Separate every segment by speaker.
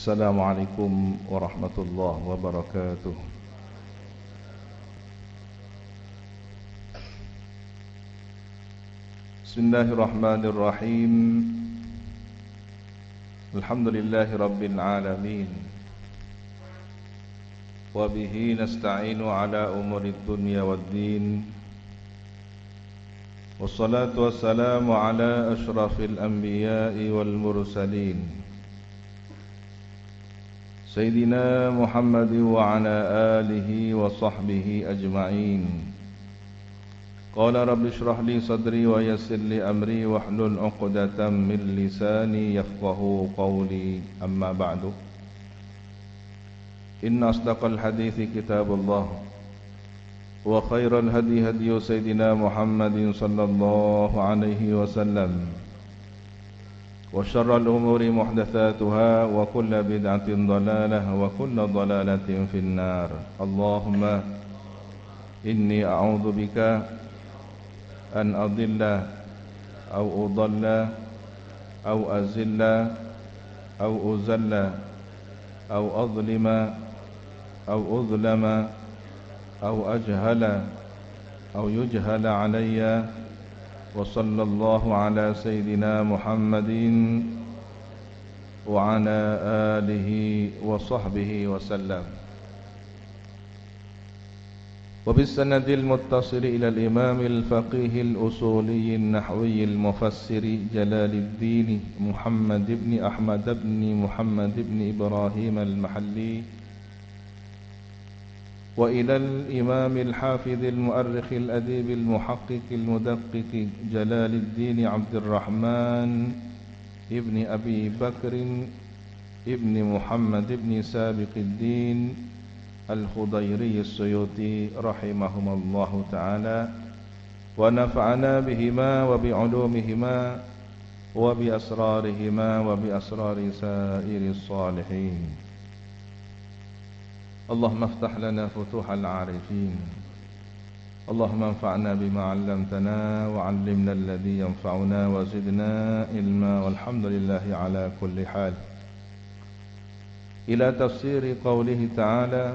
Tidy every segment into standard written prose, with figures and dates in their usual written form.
Speaker 1: Assalamualaikum warahmatullahi wabarakatuh. Bismillahirrahmanirrahim. Alhamdulillahi rabbil alamin. Wa bihi nasta'inu ala umurid dunya waddin. Wassalatu wassalamu ala ashrafil anbiya'i wal mursalin Sayyidina Muhammad wa ala alihi wa sahbihi ajma'in. Qala rabbi shrah li sadri wa yassir li amri wahlul 'uqdatam min lisani yafqahu qawli. Amma ba'du. Inna asdaqal hadithi kitabullah wa khairal hadi hadi Sayyidina Muhammadin sallallahu alaihi wasallam. وشر الأمور محدثاتها وكل بدعة ضلالة وكل ضلالة في النار. اللهم إني أعوذ بك أن أضل أو أضل أو أزل أو أزل أو أظلم أو أظلم أو أجهل أو يجهل علي. وصلى الله على سيدنا محمد وعلى آله وصحبه وسلم. وبالسند المتصل إلى الإمام الفقيه الأصولي النحوي المفسر جلال الدين محمد بن أحمد بن محمد بن إبراهيم المحلي، وإلى الإمام الحافظ المؤرخ الأديب المحقق المدقق جلال الدين عبد الرحمن ابن أبي بكر ابن محمد ابن سابق الدين الخضيري السيوطي رحمهم الله تعالى، ونفعنا بهما وبعلومهما وبأسرارهما وبأسرار سائر الصالحين. اللهم افتح لنا فتوح العارفين. اللهم انفعنا بما علمتنا وعلمنا الذي ينفعنا وزدنا علما، والحمد لله على كل حال. إلى تفسير قوله تعالى: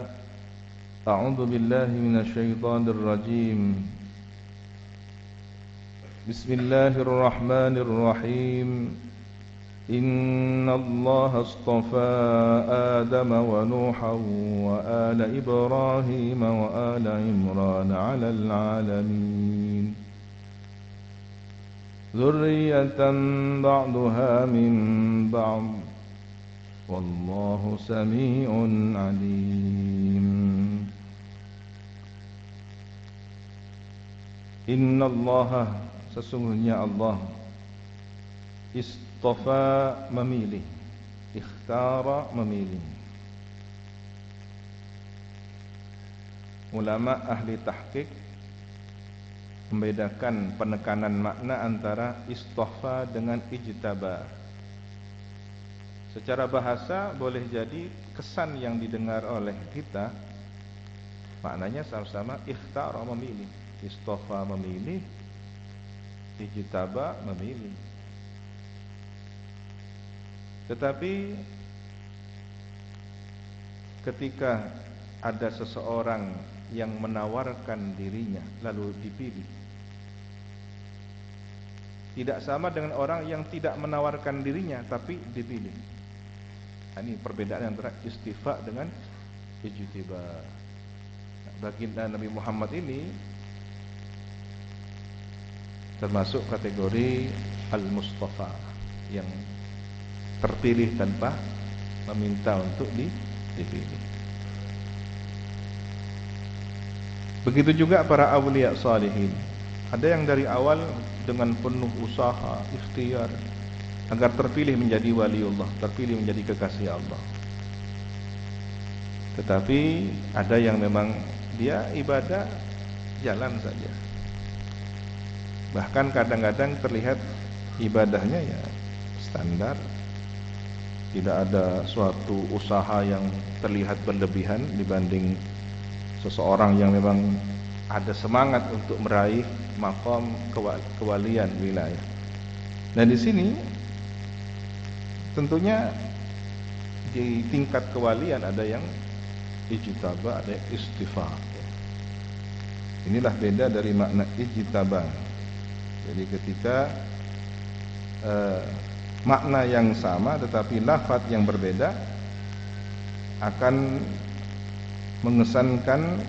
Speaker 1: أعوذ بالله من الشيطان الرجيم. بسم الله الرحمن الرحيم. إن الله اصطفى آدم ونوحا وآل إبراهيم وآل عمران على العالمين ذرية بعضها من بعض والله سميع عليم. إن الله sesungguhnya Allah istofa memilih, ikhtara memilih. Ulama ahli tahqiq membedakan penekanan makna antara istofa dengan ijtaba. Secara bahasa boleh jadi kesan yang didengar oleh kita maknanya sama-sama ikhtara memilih, istofa memilih, ijtaba memilih. Tetapi ketika ada seseorang yang menawarkan dirinya lalu dipilih, tidak sama dengan orang yang tidak menawarkan dirinya tapi dipilih. Ini perbedaan antara istifa dengan ijtiba. Baginda Nabi Muhammad ini termasuk kategori al-mustafa, yang terpilih tanpa meminta untuk dipilih. Begitu juga para awliya salihin. Ada yang dari awal dengan penuh usaha, ikhtiar agar terpilih menjadi waliullah, terpilih menjadi kekasih Allah. Tetapi ada yang memang dia ibadah jalan saja. Bahkan kadang-kadang terlihat ibadahnya ya standar, tidak ada suatu usaha yang terlihat berlebihan dibanding seseorang yang memang ada semangat untuk meraih maqam kewalian wilayah. Dan di sini tentunya di tingkat kewalian ada yang ijtaba, ada yang istifa. Inilah beda dari makna ijtaba. Jadi ketika makna yang sama tetapi lafaz yang berbeda akan mengesankan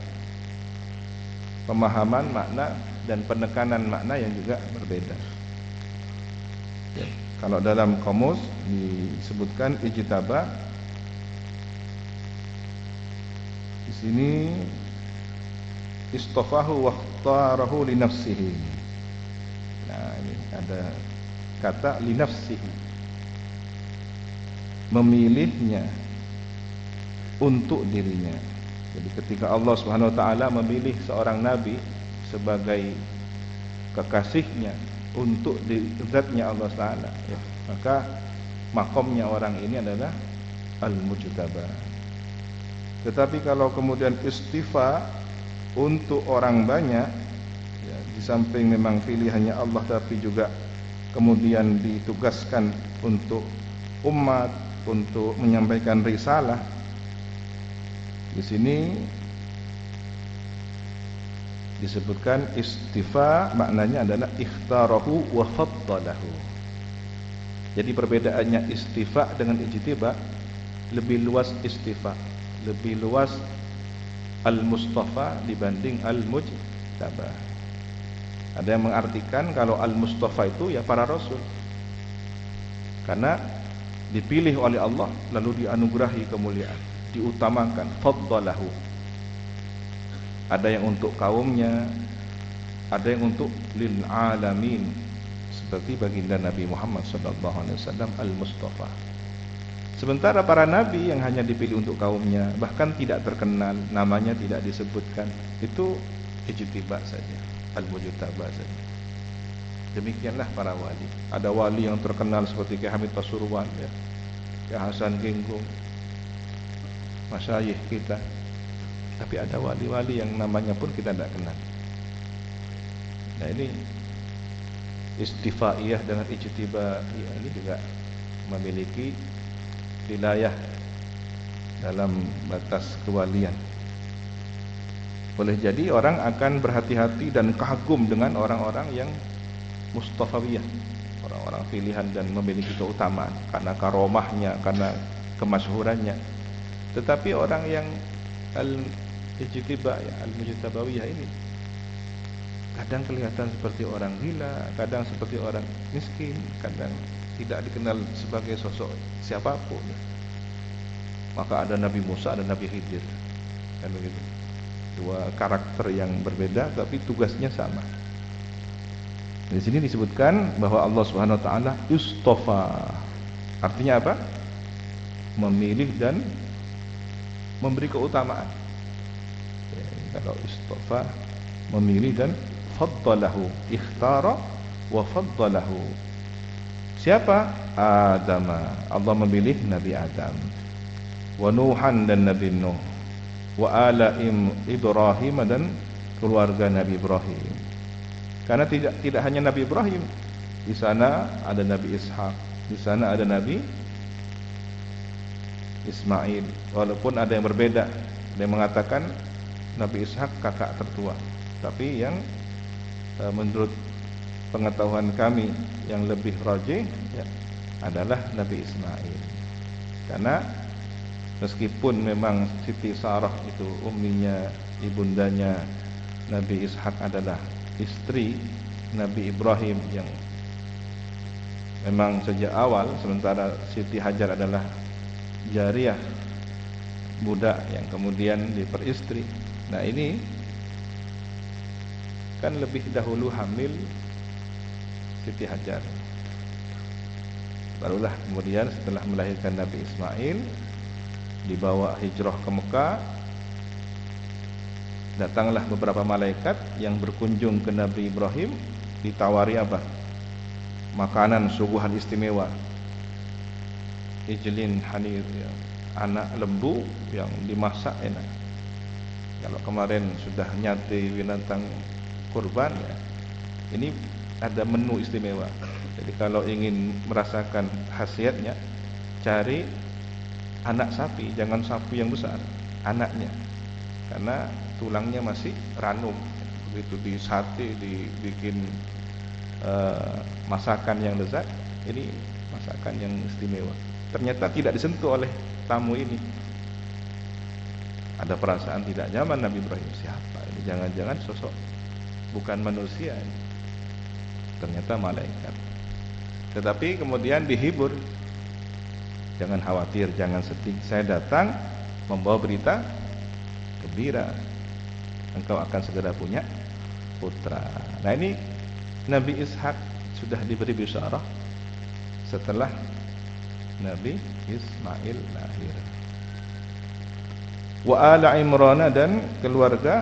Speaker 1: pemahaman makna dan penekanan makna yang juga berbeda. Ya, kalau dalam kamus disebutkan ijtaba, di sini istafahu wa ikhtarahu li nafsihi. Nah, ini ada kata li nafsihi, memilihnya untuk dirinya. Jadi ketika Allah Subhanahu wa taala memilih seorang nabi sebagai kekasihnya untuk zatnya Allah taala, ya, maka makomnya orang ini adalah al-mujtaba. Tetapi kalau kemudian istifa untuk orang banyak, ya, di samping memang pilihannya Allah, tapi juga kemudian ditugaskan untuk umat, untuk menyampaikan risalah. Di sini disebutkan istifa, maknanya adalah ikhtarahu wa faddalahu. Jadi perbedaannya istifa dengan ijtiba, lebih luas istifa, lebih luas al-mustafa dibanding al-mujtaba. Ada yang mengartikan kalau al-mustafa itu ya para rasul, karena dipilih oleh Allah lalu dianugerahi kemuliaan, diutamakan, faddalahu. Ada yang untuk kaumnya, ada yang untuk lil alamin, seperti baginda Nabi Muhammad sallallahu alaihi wasallam al-mustafa. Sementara para nabi yang hanya dipilih untuk kaumnya, bahkan tidak terkenal, namanya tidak disebutkan, itu ijtiba saja, al-mujtaba saja. Demikianlah para wali. Ada wali yang terkenal seperti Kyai Hamid Pasuruan, ya, Kyai Hasan Genggong, masyayikh kita. Tapi ada wali-wali yang namanya pun kita tidak kenal. Nah, ini istifaiyah dengan ijtibaiyah ini juga memiliki wilayah dalam batas kewalian. Boleh jadi orang akan berhati-hati dan kagum dengan orang-orang yang mustafawiyah, orang-orang pilihan dan memiliki keutamaan karena karomahnya, karena kemasyhurannya. Tetapi orang yang al-ijtiba, ya, al-mujtabawiyah ini kadang kelihatan seperti orang gila, kadang seperti orang miskin, kadang tidak dikenal sebagai sosok siapapun. Maka ada Nabi Musa, ada Nabi Khidir, kan begitu. Dua karakter yang berbeda tapi tugasnya sama. Di sini disebutkan bahwa Allah Subhanahu wa taala istafa. Artinya apa? Memilih dan memberi keutamaan. Ya, kalau istafa, memilih dan faddalahu, ikhtara wa faddalahu. Siapa? Adam. Allah memilih Nabi Adam, wa Nuhan dan Nabi Nuh, wa ala Ibrahim dan keluarga Nabi Ibrahim. Karena tidak hanya Nabi Ibrahim, di sana ada Nabi Ishak, di sana ada Nabi Ismail. Walaupun ada yang berbeda, ada yang mengatakan Nabi Ishak kakak tertua, tapi yang menurut pengetahuan kami yang lebih rajih, ya, adalah Nabi Ismail. Karena meskipun memang Siti Sarah itu umminya, ibundanya Nabi Ishak adalah istri Nabi Ibrahim yang memang sejak awal, sementara Siti Hajar adalah jariyah, budak yang kemudian diperistri. Nah, ini kan lebih dahulu hamil Siti Hajar, barulah kemudian setelah melahirkan Nabi Ismail dibawa hijrah ke Mekah. Datanglah beberapa malaikat yang berkunjung ke Nabi Ibrahim, ditawari apa? Makanan suguhan istimewa, ijlin hanir, ya, anak lembu yang dimasak enak. Kalau kemarin sudah nyate binatang kurban, ya, ini ada menu istimewa. Jadi kalau ingin merasakan khasiatnya, cari anak sapi, jangan sapi yang besar, anaknya, karena tulangnya masih ranum. Begitu disate, dibikin masakan yang lezat, ini masakan yang istimewa. Ternyata tidak disentuh oleh tamu ini. Ada perasaan tidak nyaman Nabi Ibrahim, siapa ini? Jangan-jangan sosok bukan manusia ini. Ternyata malaikat. Tetapi kemudian dihibur, jangan khawatir, jangan sedih, saya datang membawa berita gembira, engkau akan segera punya putra. Nah, ini Nabi Ishak sudah diberi bisyarah setelah Nabi Ismail lahir. Wa ala Imran, dan keluarga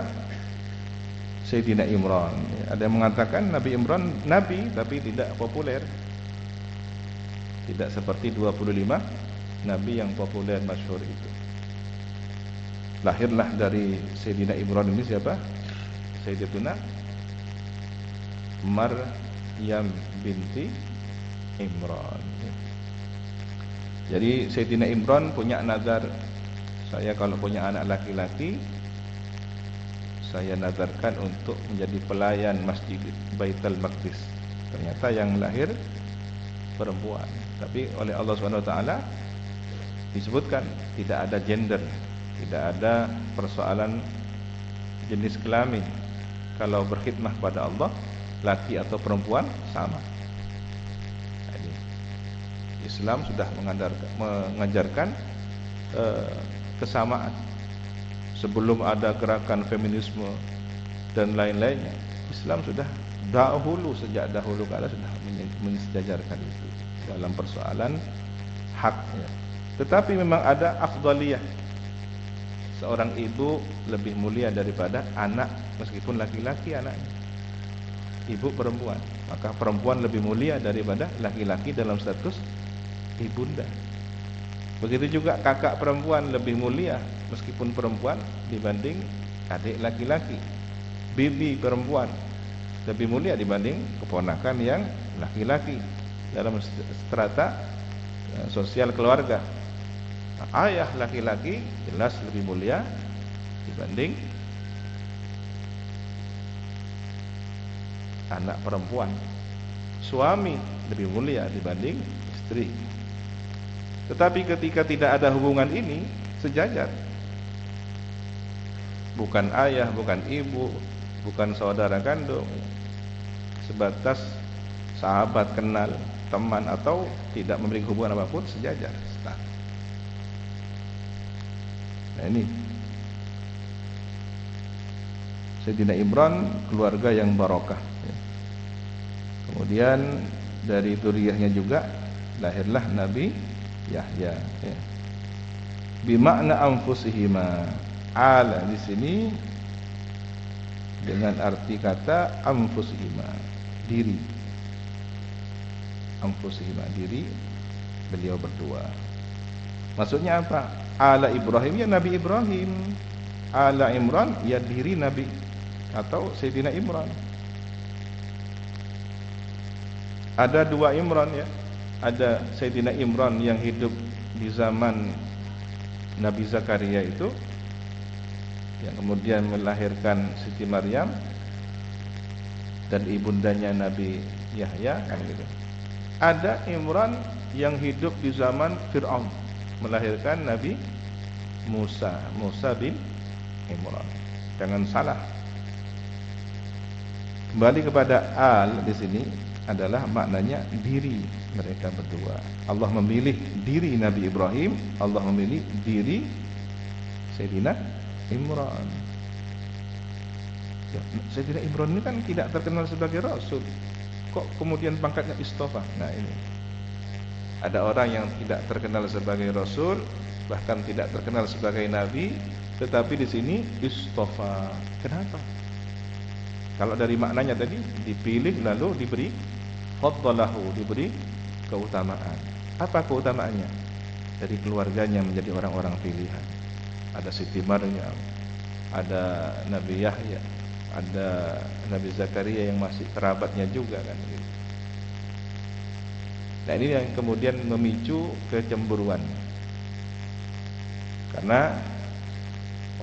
Speaker 1: Sayyidina Imran. Ada yang mengatakan Nabi Imran nabi tapi tidak populer. Tidak seperti 25 nabi yang populer masyhur itu. Lahirlah dari Sayyidina Imran ini siapa? Sayyidatuna Maryam binti Imran. Jadi Sayyidina Imran punya nazar, saya kalau punya anak laki-laki, saya nazarkan untuk menjadi pelayan Masjid Baitul Maqdis. Ternyata yang lahir perempuan, tapi oleh Allah SWT disebutkan tidak ada gender, tidak ada persoalan jenis kelamin. Kalau berkhidmah pada Allah, laki atau perempuan sama. Jadi, Islam sudah mengajarkan kesamaan. Sebelum ada gerakan feminisme dan lain-lainnya, Islam sudah sejak dahulu kala sudah mensejajarkan itu dalam persoalan haknya. Tetapi memang ada afdaliyah. Seorang ibu lebih mulia daripada anak, meskipun laki-laki anaknya. Ibu perempuan, maka perempuan lebih mulia daripada laki-laki dalam status ibunda. Begitu juga kakak perempuan lebih mulia meskipun perempuan dibanding adik laki-laki. Bibi perempuan lebih mulia dibanding keponakan yang laki-laki dalam strata sosial keluarga. Nah, ayah laki-laki jelas lebih mulia dibanding anak perempuan. Suami lebih mulia dibanding istri. Tetapi ketika tidak ada hubungan ini, sejajar. Bukan ayah, bukan ibu, bukan saudara kandung, sebatas sahabat, kenal, teman, atau tidak memiliki hubungan apapun, sejajar. Nah, ini Sayyidina Imran, keluarga yang barokah. Kemudian dari zuriyahnya juga lahirlah Nabi Yahya. Bimakna anfusihima. Ala di sini dengan arti kata anfusihima, diri. Anfusihima, diri beliau berdua. Maksudnya apa? Ala Ibrahim, ya Nabi Ibrahim. Ala Imran, ya diri Nabi atau Sayyidina Imran. Ada dua Imran ya. Ada Sayyidina Imran yang hidup di zaman Nabi Zakaria itu, yang kemudian melahirkan Siti Maryam dan ibundanya Nabi Yahya, kan gitu. Ada Imran yang hidup di zaman Fir'aun, melahirkan Nabi Musa bin Imran. Jangan salah. Kembali kepada al di sini adalah maknanya diri mereka berdua. Allah memilih diri Nabi Ibrahim, Allah memilih diri Sayyidina Imran. Ya, Sayyidina Imran ini kan tidak terkenal sebagai rasul. Kok kemudian pangkatnya istofa? Nah, ini. Ada orang yang tidak terkenal sebagai rasul, bahkan tidak terkenal sebagai nabi, tetapi di sini istofa. Kenapa? Kalau dari maknanya tadi, dipilih lalu diberi faddalahu, diberi keutamaan. Apa keutamaannya? Dari keluarganya menjadi orang-orang pilihan. Ada Siti Maryam, ada Nabi Yahya, ada Nabi Zakaria yang masih kerabatnya juga kan gitu. Nah, ini yang kemudian memicu kecemburuan. Karena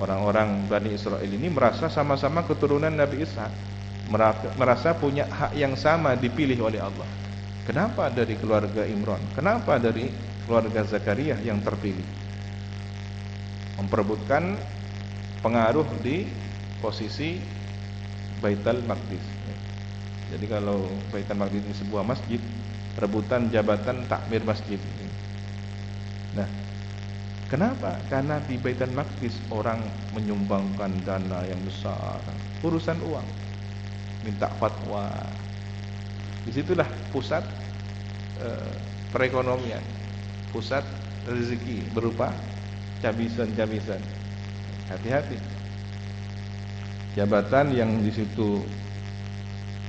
Speaker 1: orang-orang Bani Israel ini merasa sama-sama keturunan Nabi Ishak, merasa punya hak yang sama dipilih oleh Allah. Kenapa dari keluarga Imran? Kenapa dari keluarga Zakaria yang terpilih? Memperebutkan pengaruh di posisi Baitul Maqdis. Jadi kalau Baitul Maqdis ini sebuah masjid, rebutan jabatan takmir masjid. Nah, kenapa? Karena di Baitul Maqdis orang menyumbangkan dana yang besar, urusan uang, minta fatwa. Disitulah pusat perekonomian, pusat rezeki berupa cabisan-cabisan. Hati-hati. Jabatan yang di situ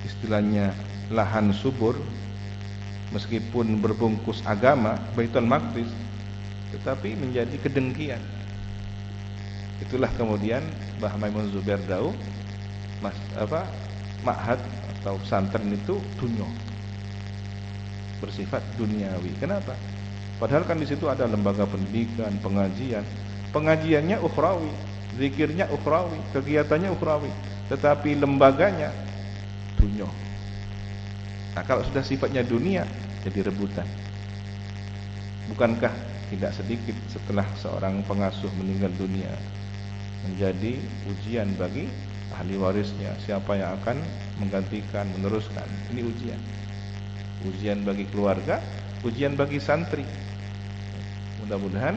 Speaker 1: istilahnya lahan subur, meskipun berbungkus agama, Baitul Maqdis, tetapi menjadi kedengkian. Itulah kemudian Mbah Maimun Zubair Daud, ma'had atau pesantren itu dunia, bersifat duniawi. Kenapa? Padahal kan di situ ada lembaga pendidikan, pengajian. Pengajiannya ukhrawi, zikirnya ukhrawi, kegiatannya ukhrawi, tetapi lembaganya dunia. Nah, kalau sudah sifatnya dunia, jadi rebutan. Bukankah tidak sedikit setelah seorang pengasuh meninggal dunia menjadi ujian bagi ahli warisnya, siapa yang akan menggantikan, meneruskan? Ini ujian. Ujian bagi keluarga, ujian bagi santri. Mudah-mudahan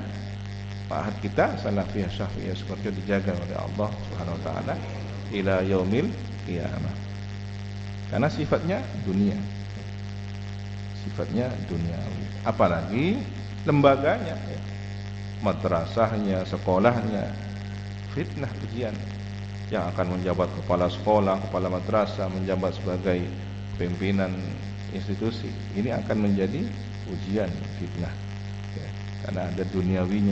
Speaker 1: ma'had kita Salafiyah Syafiyah Sukoharjo dijaga oleh Allah Subhanahu wa taala ila yaumil qiyamah. Karena sifatnya dunia. Sifatnya duniawi. Apalagi lembaganya, madrasahnya, sekolahnya, fitnah, ujian. Yang akan menjabat kepala sekolah, kepala madrasah, menjabat sebagai pimpinan institusi, ini akan menjadi ujian, fitnah, karena ada duniawinya.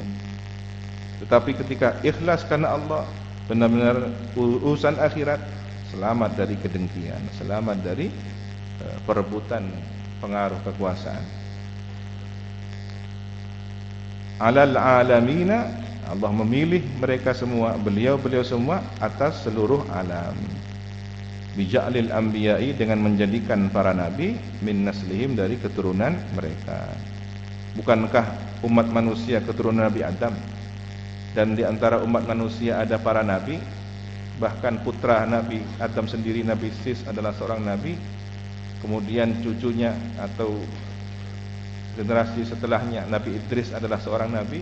Speaker 1: Tetapi ketika ikhlas karena Allah, benar-benar urusan akhirat, selamat dari kedengkian, selamat dari perebutan pengaruh kekuasaan. Alal alamina, Allah memilih mereka semua, beliau semua atas seluruh alam. Bija'lil anbiya'i, dengan menjadikan para nabi min naslihim, dari keturunan mereka. Bukankah umat manusia keturunan Nabi Adam, dan di antara umat manusia ada para nabi? Bahkan putra Nabi Adam sendiri, Nabi Sis, adalah seorang nabi. Kemudian cucunya atau generasi setelahnya, Nabi Idris adalah seorang nabi.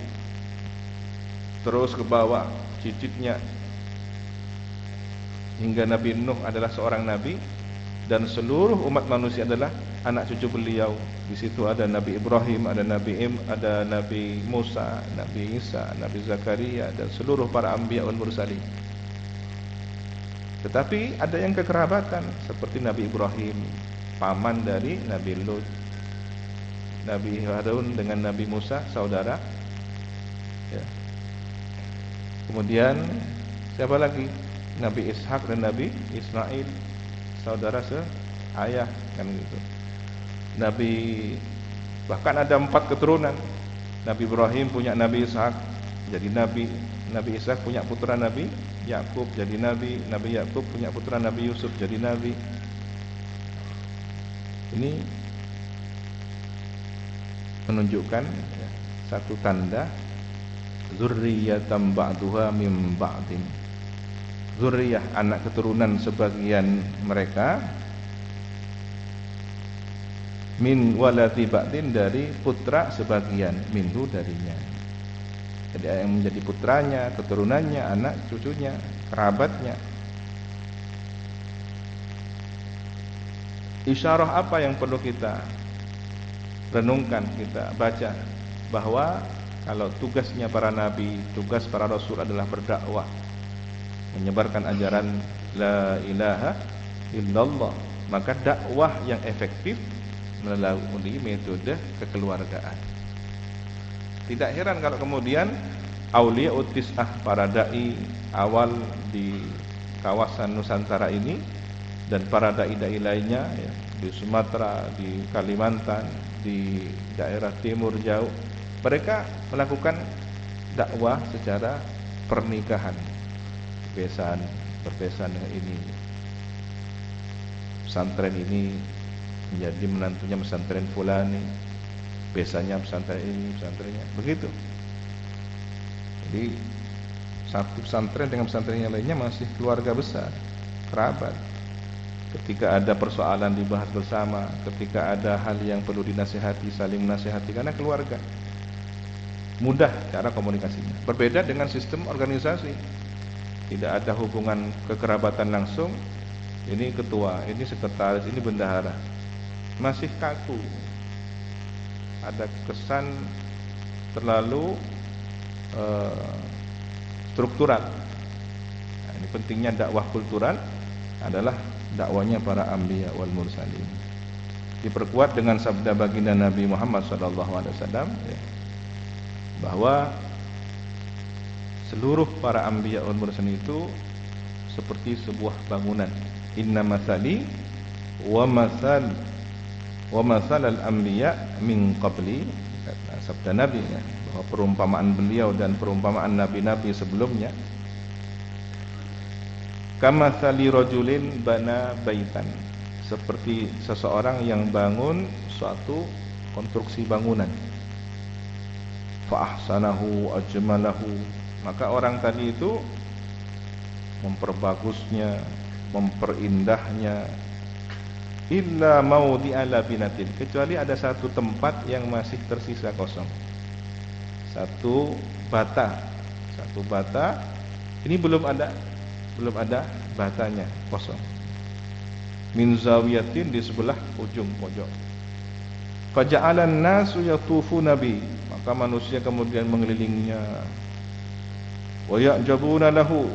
Speaker 1: Terus ke bawah cicitnya hingga Nabi Nuh adalah seorang nabi, dan seluruh umat manusia adalah anak cucu beliau. Di situ ada Nabi Ibrahim, ada Nabi Musa, Nabi Isa, Nabi Zakaria, dan seluruh para anbiya wal mursalin. Tetapi ada yang kekerabatan, seperti Nabi Ibrahim, paman dari Nabi Lut. Nabi Harun dengan Nabi Musa, saudara. Ya. Kemudian siapa lagi? Nabi Ishak dan Nabi Ismail, saudara seayah, kan gitu. Bahkan ada 4 keturunan. Nabi Ibrahim punya Nabi Ishak jadi nabi. Nabi Ishak punya putra Nabi Yakub jadi nabi. Nabi Yakub punya putra Nabi Yusuf jadi nabi. Ini menunjukkan satu tanda dzurriyyatan ba'duha min ba'din. Zuriyah, anak keturunan sebagian mereka, min waladi ba'din, dari putra sebagian, minhu, darinya. Jadi yang menjadi putranya, keturunannya, anak cucunya, kerabatnya. Isyarah apa yang perlu kita renungkan, kita baca? Bahwa kalau tugasnya para nabi, tugas para rasul adalah berdakwah, menyebarkan ajaran la ilaha illallah, maka dakwah yang efektif melalui metode kekeluargaan. Tidak heran kalau kemudian Aulia Utis'ah, para dai awal di kawasan Nusantara ini, dan para dai-dai lainnya ya, di Sumatera, di Kalimantan, di daerah timur jauh, mereka melakukan dakwah secara pernikahan, berpesan dengan ini, pesantren ini menjadi menantunya pesantren fulani, besanya pesantren ini, pesantrennya begitu. Jadi satu pesantren dengan pesantren yang lainnya masih keluarga besar, kerabat. Ketika ada persoalan dibahas bersama, ketika ada hal yang perlu dinasihati, saling menasihati karena keluarga. Mudah cara komunikasinya. Berbeda dengan sistem organisasi. Tidak ada hubungan kekerabatan langsung. Ini ketua, ini sekretaris, ini bendahara. Masih kaku. Ada kesan terlalu struktural. Nah, ini pentingnya dakwah kultural adalah dakwanya para anbiya wal mursalin. Diperkuat dengan sabda baginda Nabi Muhammad SAW, ya, bahwa seluruh para anbiya wal mursalin itu seperti sebuah bangunan. Inna mathali wa mathal al-anbiya min qabli, kata sabda Nabi, ya, bahwa perumpamaan beliau dan perumpamaan nabi-nabi sebelumnya kamathali rajulin bana baitan, seperti seseorang yang bangun suatu konstruksi bangunan. Fa ahsanahu ajmalahu, maka orang tadi itu memperbagusnya, memperindahnya. Illa maudhi'a labinatin, kecuali ada satu tempat yang masih tersisa kosong. Satu bata ini belum ada batanya, kosong. Min zawiyatin, di sebelah ujung pojok. Faja'alan nasu yatufuna bi, maka manusia kemudian mengelilinginya. Wa ya'jabuna lahu,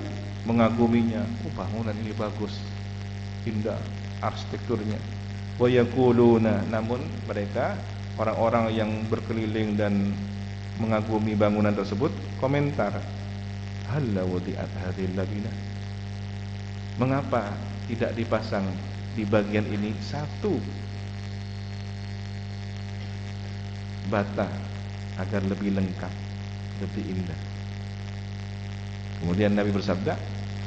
Speaker 1: mengaguminya. Bangunan ini bagus, indah arsitekturnya. Wa yaquluna, namun mereka orang-orang yang berkeliling dan mengagumi bangunan tersebut komentar, halla wudi'at hadhil labinah, mengapa tidak dipasang di bagian ini satu bata agar lebih lengkap, lebih indah. Kemudian Nabi bersabda,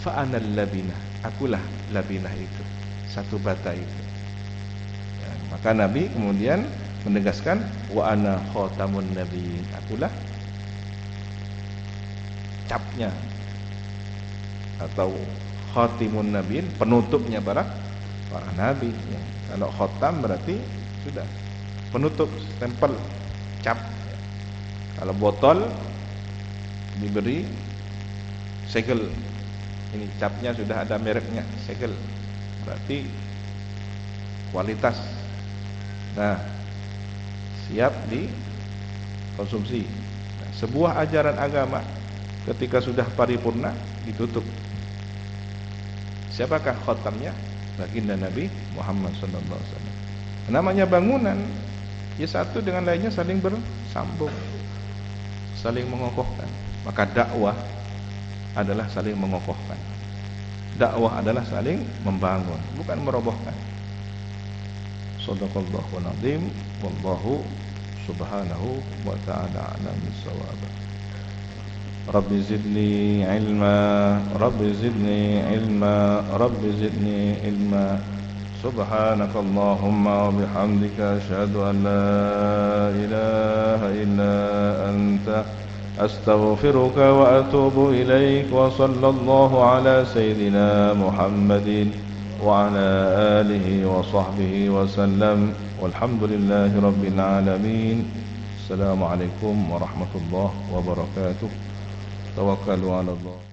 Speaker 1: fa anal labinah, akulah labinah itu, satu bata itu. Ya, maka Nabi kemudian menegaskan, wa ana khatamun nabiyyin, akulah capnya atau khatimun nabiyyin, penutupnya para nabi. Ya, kalau khatam berarti sudah penutup, stempel, cap. Kalau botol diberi segel, ini capnya sudah ada mereknya, segel, berarti kualitas. Nah, siap dikonsumsi. Nah, sebuah ajaran agama ketika sudah paripurna ditutup. Siapakah khatamnya? Baginda Nabi Muhammad SAW. Namanya bangunan, ya satu dengan lainnya saling bersambung, saling mengokohkan. Maka dakwah adalah saling mengokohkan. Dakwah adalah saling membangun, bukan merobohkan. Shadaqallahul azim, wallahu subhanahu wa ta'ala a'lam bis-shawab. Rabbi zidni ilma, Rabbi zidni ilma, Rabbi zidni ilma. Subhanakallahumma wa bihamdika, asyhadu an la ilaha illa anta, astaghfiruka wa atubu ilaik. Wa sallallahu ala sayyidina Muhammadin wa ala alihi wa sahbihi wa sallam. Walhamdulillahi rabbil alamin. Assalamualaikum warahmatullahi wabarakatuh. Tawakkalu ala Allah.